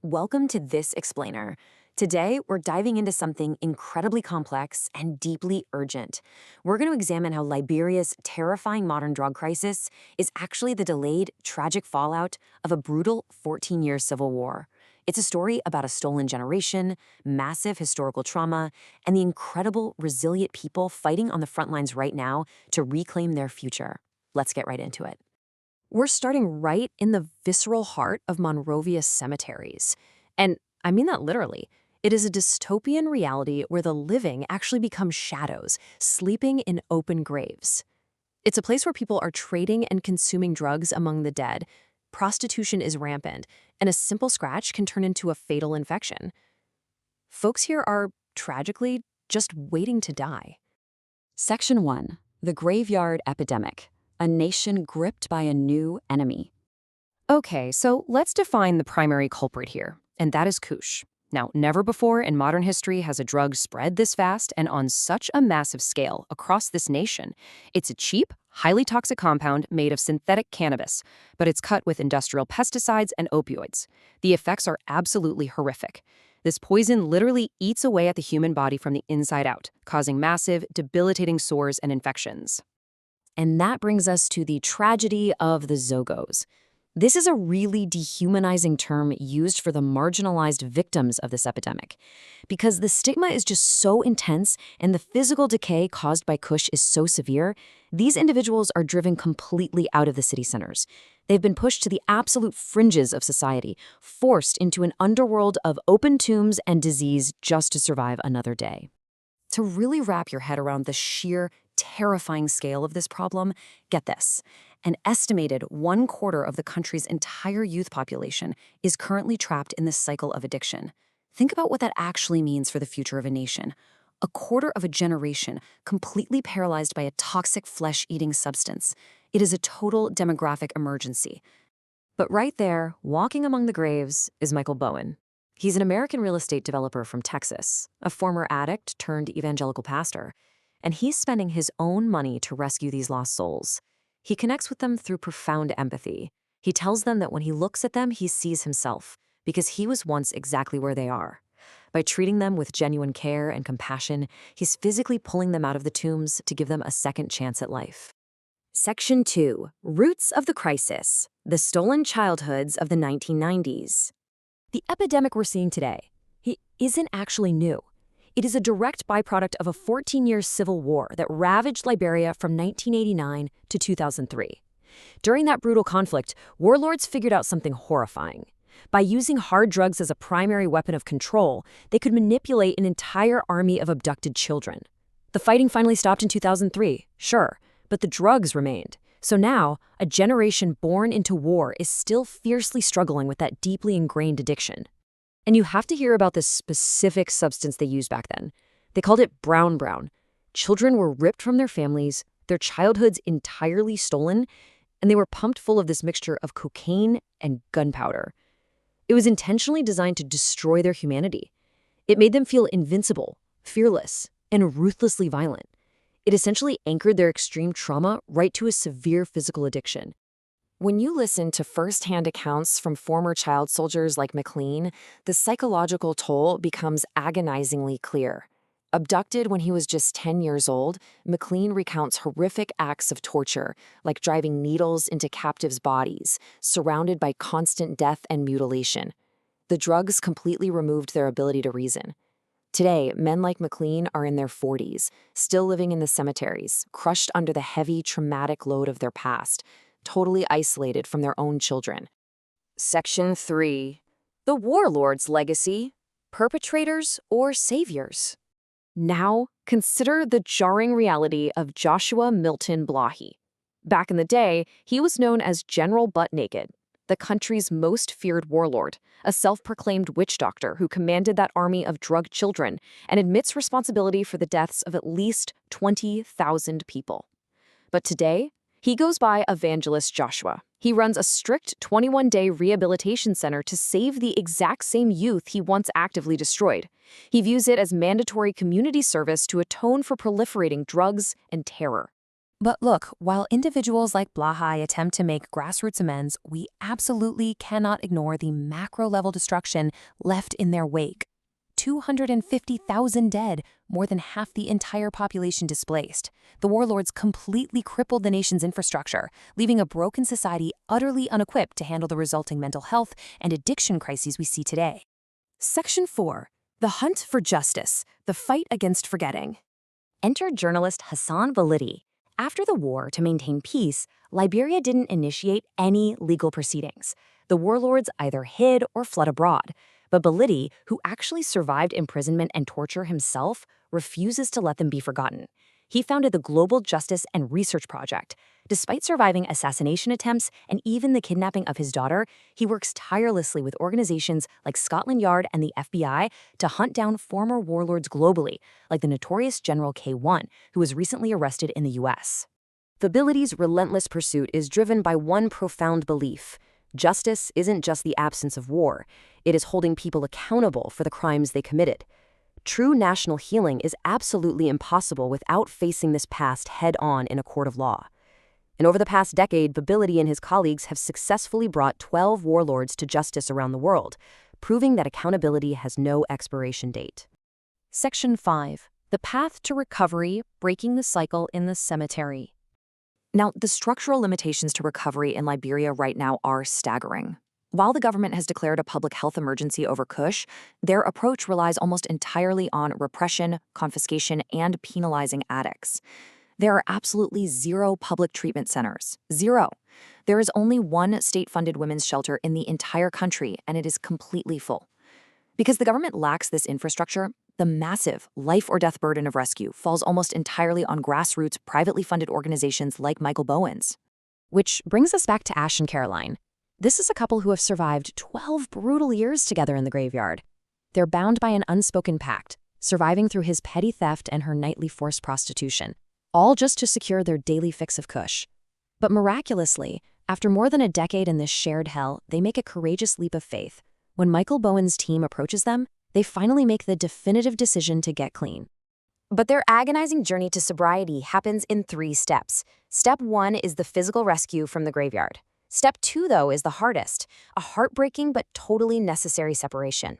Welcome to This Explainer. Today, we're diving into something incredibly complex and deeply urgent. We're going to examine how Liberia's terrifying modern drug crisis is actually the delayed, tragic fallout of a brutal 14-year civil war. It's a story about a stolen generation, massive historical trauma, and the incredible, resilient people fighting on the front lines right now to reclaim their future. Let's get right into it. We're starting right in the visceral heart of Monrovia's cemeteries. And I mean that literally. It is a dystopian reality where the living actually become shadows, sleeping in open graves. It's a place where people are trading and consuming drugs among the dead. Prostitution is rampant, and a simple scratch can turn into a fatal infection. Folks here are, tragically, just waiting to die. Section 1. The Graveyard Epidemic. A nation gripped by a new enemy. Okay, so let's define the primary culprit here, and that is Kush. Now, never before in modern history has a drug spread this fast and on such a massive scale across this nation. It's a cheap, highly toxic compound made of synthetic cannabis, but it's cut with industrial pesticides and opioids. The effects are absolutely horrific. This poison literally eats away at the human body from the inside out, causing massive, debilitating sores and infections. And that brings us to the tragedy of the Zogos. This is a really dehumanizing term used for the marginalized victims of this epidemic. Because the stigma is just so intense and the physical decay caused by Kush is so severe, these individuals are driven completely out of the city centers. They've been pushed to the absolute fringes of society, forced into an underworld of open tombs and disease just to survive another day. To really wrap your head around the sheer, terrifying scale of this problem, get this. An estimated 1/4 of the country's entire youth population is currently trapped in this cycle of addiction. Think about what that actually means for the future of a nation. A quarter of a generation completely paralyzed by a toxic flesh-eating substance. It is a total demographic emergency. But right there, walking among the graves, is Michael Bowen. He's an American real estate developer from Texas, a former addict turned evangelical pastor, and he's spending his own money to rescue these lost souls. He connects with them through profound empathy. He tells them that when he looks at them, he sees himself, because he was once exactly where they are. By treating them with genuine care and compassion, he's physically pulling them out of the tombs to give them a second chance at life. Section 2. Roots of the Crisis. The Stolen Childhoods of the 1990s. The epidemic we're seeing today, it isn't actually new. It is a direct byproduct of a 14-year civil war that ravaged Liberia from 1989 to 2003. During that brutal conflict, warlords figured out something horrifying. By using hard drugs as a primary weapon of control, they could manipulate an entire army of abducted children. The fighting finally stopped in 2003, sure, but the drugs remained. So now, a generation born into war is still fiercely struggling with that deeply ingrained addiction. And you have to hear about this specific substance they used back then. They called it brown brown. Children were ripped from their families, their childhoods entirely stolen, and they were pumped full of this mixture of cocaine and gunpowder. It was intentionally designed to destroy their humanity. It made them feel invincible, fearless, and ruthlessly violent. It essentially anchored their extreme trauma right to a severe physical addiction. When you listen to first-hand accounts from former child soldiers like McLean, the psychological toll becomes agonizingly clear. Abducted when he was just 10 years old, McLean recounts horrific acts of torture, like driving needles into captives' bodies, surrounded by constant death and mutilation. The drugs completely removed their ability to reason. Today, men like McLean are in their 40s, still living in the cemeteries, crushed under the heavy, traumatic load of their past, totally isolated from their own children. Section 3. The Warlord's Legacy. Perpetrators or Saviors? Now, consider the jarring reality of Joshua Milton Blahy. Back in the day, he was known as General Butt Naked, the country's most feared warlord, a self-proclaimed witch doctor who commanded that army of drug children and admits responsibility for the deaths of at least 20,000 people. But today, he goes by Evangelist Joshua. He runs a strict 21-day rehabilitation center to save the exact same youth he once actively destroyed. He views it as mandatory community service to atone for proliferating drugs and terror. But look, while individuals like Blahai attempt to make grassroots amends, we absolutely cannot ignore the macro-level destruction left in their wake. 250,000 dead, more than half the entire population displaced. The warlords completely crippled the nation's infrastructure, leaving a broken society utterly unequipped to handle the resulting mental health and addiction crises we see today. Section 4. The Hunt for Justice, the Fight Against Forgetting. Enter journalist Hassan Validi. After the war, to maintain peace, Liberia didn't initiate any legal proceedings. The warlords either hid or fled abroad. But Validi, who actually survived imprisonment and torture himself, refuses to let them be forgotten. He founded the Global Justice and Research Project. Despite surviving assassination attempts and even the kidnapping of his daughter, he works tirelessly with organizations like Scotland Yard and the FBI to hunt down former warlords globally, like the notorious General K1, who was recently arrested in the US. Validi's relentless pursuit is driven by one profound belief: justice isn't just the absence of war, it is holding people accountable for the crimes they committed. True national healing is absolutely impossible without facing this past head-on in a court of law. And over the past decade, Validi and his colleagues have successfully brought 12 warlords to justice around the world, proving that accountability has no expiration date. Section 5. The Path to Recovery, Breaking the Cycle in the Cemetery. Now, the structural limitations to recovery in Liberia right now are staggering. While the government has declared a public health emergency over Kush, their approach relies almost entirely on repression, confiscation, and penalizing addicts. There are absolutely zero public treatment centers. Zero. There is only one state-funded women's shelter in the entire country, and it is completely full. Because the government lacks this infrastructure, the massive life-or-death burden of rescue falls almost entirely on grassroots, privately funded organizations like Michael Bowen's. Which brings us back to Ash and Caroline. This is a couple who have survived 12 brutal years together in the graveyard. They're bound by an unspoken pact, surviving through his petty theft and her nightly forced prostitution, all just to secure their daily fix of Kush. But miraculously, after more than a decade in this shared hell, they make a courageous leap of faith. When Michael Bowen's team approaches them, they finally make the definitive decision to get clean. But their agonizing journey to sobriety happens in 3 steps. Step 1 is the physical rescue from the graveyard. Step 2, though, is the hardest, a heartbreaking but totally necessary separation.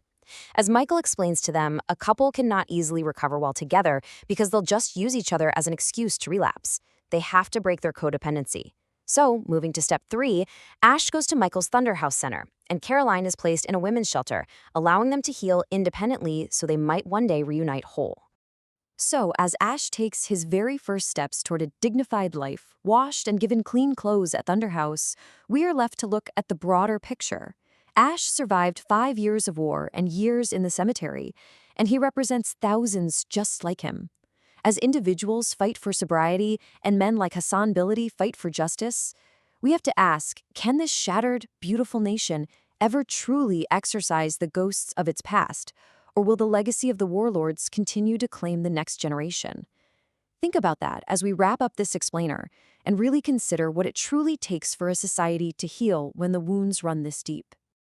As Michael explains to them, a couple cannot easily recover while together because they'll just use each other as an excuse to relapse. They have to break their codependency. So, moving to step 3, Ash goes to Michael's Thunderhouse Center, and Caroline is placed in a women's shelter, allowing them to heal independently so they might one day reunite whole. So, as Ash takes his very first steps toward a dignified life, washed and given clean clothes at Thunderhouse, we are left to look at the broader picture. Ash survived 5 years of war and years in the cemetery, and he represents thousands just like him. As individuals fight for sobriety and men like Hassan Validi fight for justice, we have to ask, can this shattered, beautiful nation ever truly exorcise the ghosts of its past? Or will the legacy of the warlords continue to claim the next generation? Think about that as we wrap up this explainer and really consider what it truly takes for a society to heal when the wounds run this deep.